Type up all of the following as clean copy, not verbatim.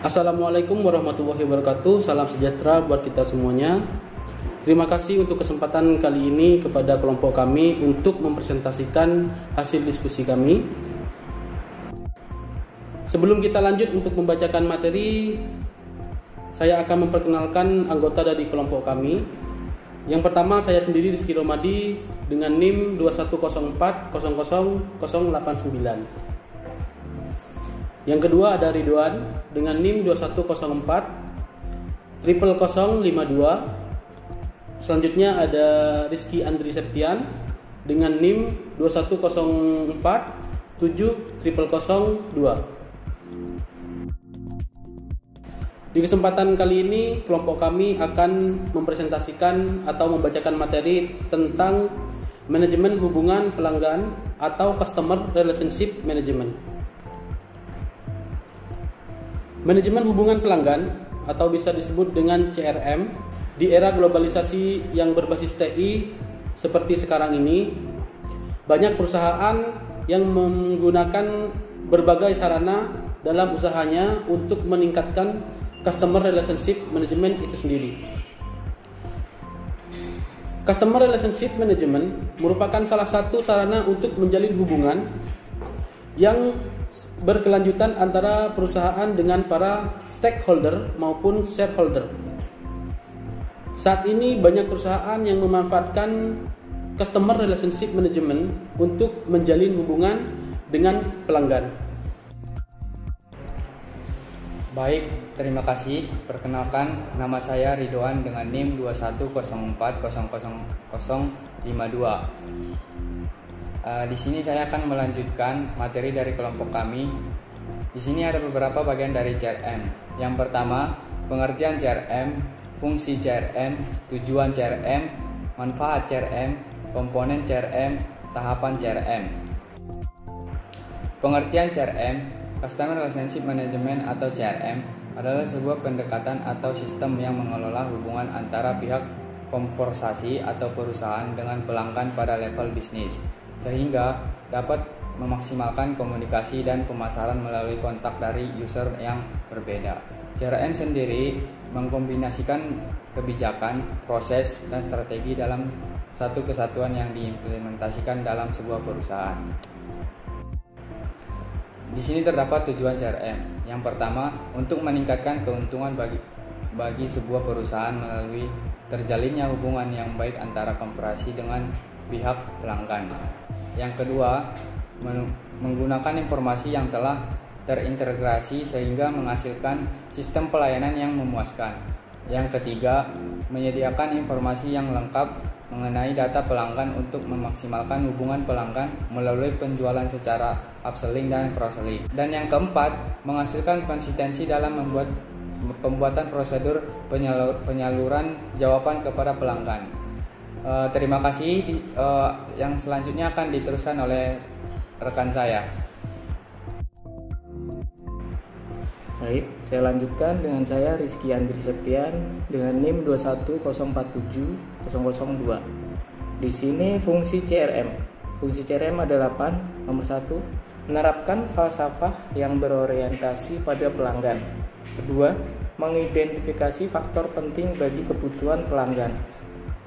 Assalamualaikum warahmatullahi wabarakatuh. Salam sejahtera buat kita semuanya. Terima kasih untuk kesempatan kali ini kepada kelompok kami untuk mempresentasikan hasil diskusi kami. Sebelum kita lanjut untuk membacakan materi, saya akan memperkenalkan anggota dari kelompok kami. Yang pertama, saya sendiri Rizky Romadi dengan NIM 2104000089. Yang kedua ada Ridwan dengan NIM 21040052. Selanjutnya ada Rizky Andri Septian dengan NIM 21047002. Di kesempatan kali ini kelompok kami akan mempresentasikan atau membacakan materi tentang manajemen hubungan pelanggan atau Customer Relationship Management. Manajemen hubungan pelanggan atau bisa disebut dengan CRM di era globalisasi yang berbasis TI seperti sekarang ini, banyak perusahaan yang menggunakan berbagai sarana dalam usahanya untuk meningkatkan Customer Relationship Management itu sendiri. Customer Relationship Management merupakan salah satu sarana untuk menjalin hubungan yang berkelanjutan antara perusahaan dengan para stakeholder maupun shareholder. Saat ini banyak perusahaan yang memanfaatkan Customer Relationship Management untuk menjalin hubungan dengan pelanggan. Baik, terima kasih. Perkenalkan, nama saya Ridwan dengan NIM 2104000052. Di sini saya akan melanjutkan materi dari kelompok kami. Di sini ada beberapa bagian dari CRM. Yang pertama, pengertian CRM, fungsi CRM, tujuan CRM, manfaat CRM, komponen CRM, tahapan CRM. Pengertian CRM, Customer Relationship Management atau CRM, adalah sebuah pendekatan atau sistem yang mengelola hubungan antara pihak korporasi atau perusahaan dengan pelanggan pada level bisnis, sehingga dapat memaksimalkan komunikasi dan pemasaran melalui kontak dari user yang berbeda. CRM sendiri mengkombinasikan kebijakan, proses, dan strategi dalam satu kesatuan yang diimplementasikan dalam sebuah perusahaan. Di sini terdapat tujuan CRM. Yang pertama, untuk meningkatkan keuntungan bagi sebuah perusahaan melalui terjalinnya hubungan yang baik antara korporasi dengan pihak pelanggan. Yang kedua, menggunakan informasi yang telah terintegrasi sehingga menghasilkan sistem pelayanan yang memuaskan. Yang ketiga, menyediakan informasi yang lengkap mengenai data pelanggan untuk memaksimalkan hubungan pelanggan melalui penjualan secara upselling dan cross-selling. Dan yang keempat, menghasilkan konsistensi dalam pembuatan prosedur penyaluran jawaban kepada pelanggan. Terima kasih. Yang selanjutnya akan diteruskan oleh rekan saya. Baik, saya lanjutkan dengan saya Rizky Andri Septian dengan NIM 21047002. Di sini fungsi CRM. Fungsi CRM ada 8. Nomor 1, menerapkan falsafah yang berorientasi pada pelanggan. Kedua, mengidentifikasi faktor penting bagi kebutuhan pelanggan.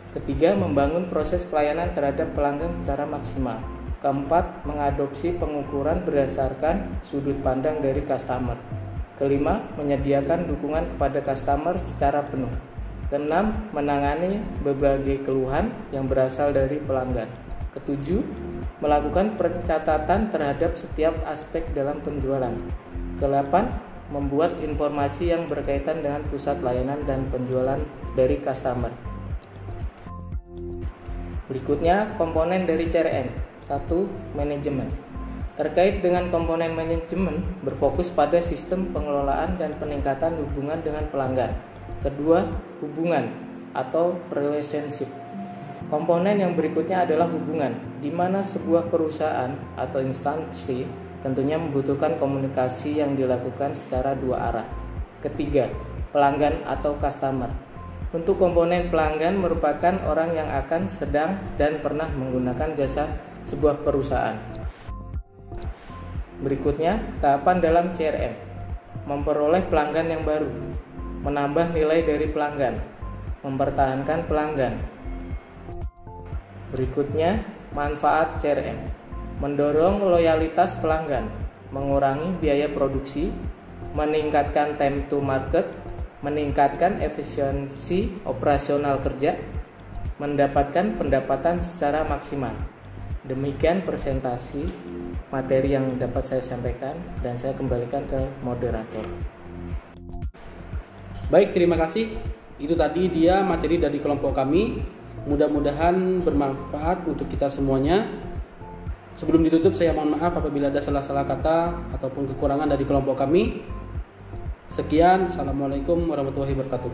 Ketiga, membangun proses pelayanan terhadap pelanggan secara maksimal. Keempat, mengadopsi pengukuran berdasarkan sudut pandang dari customer. Kelima, menyediakan dukungan kepada customer secara penuh. Keenam, menangani berbagai keluhan yang berasal dari pelanggan. Ketujuh, melakukan pencatatan terhadap setiap aspek dalam penjualan. Kedelapan, membuat informasi yang berkaitan dengan pusat layanan dan penjualan dari customer. Berikutnya, komponen dari CRM. 1. Manajemen. Terkait dengan komponen manajemen, berfokus pada sistem pengelolaan dan peningkatan hubungan dengan pelanggan. Kedua, hubungan atau relationship. Komponen yang berikutnya adalah hubungan, di mana sebuah perusahaan atau instansi tentunya membutuhkan komunikasi yang dilakukan secara dua arah. Ketiga, pelanggan atau customer. Untuk komponen pelanggan merupakan orang yang akan, sedang, dan pernah menggunakan jasa sebuah perusahaan. Berikutnya, tahapan dalam CRM. memperoleh pelanggan yang baru, menambah nilai dari pelanggan, mempertahankan pelanggan. Berikutnya, manfaat CRM. Mendorong loyalitas pelanggan, mengurangi biaya produksi, meningkatkan time to market, meningkatkan efisiensi operasional kerja, mendapatkan pendapatan secara maksimal. Demikian presentasi materi yang dapat saya sampaikan dan saya kembalikan ke moderator. Baik, terima kasih. Itu tadi dia materi dari kelompok kami. Mudah-mudahan bermanfaat untuk kita semuanya. Sebelum ditutup, saya mohon maaf apabila ada salah-salah kata ataupun kekurangan dari kelompok kami. Sekian, Assalamualaikum warahmatullahi wabarakatuh.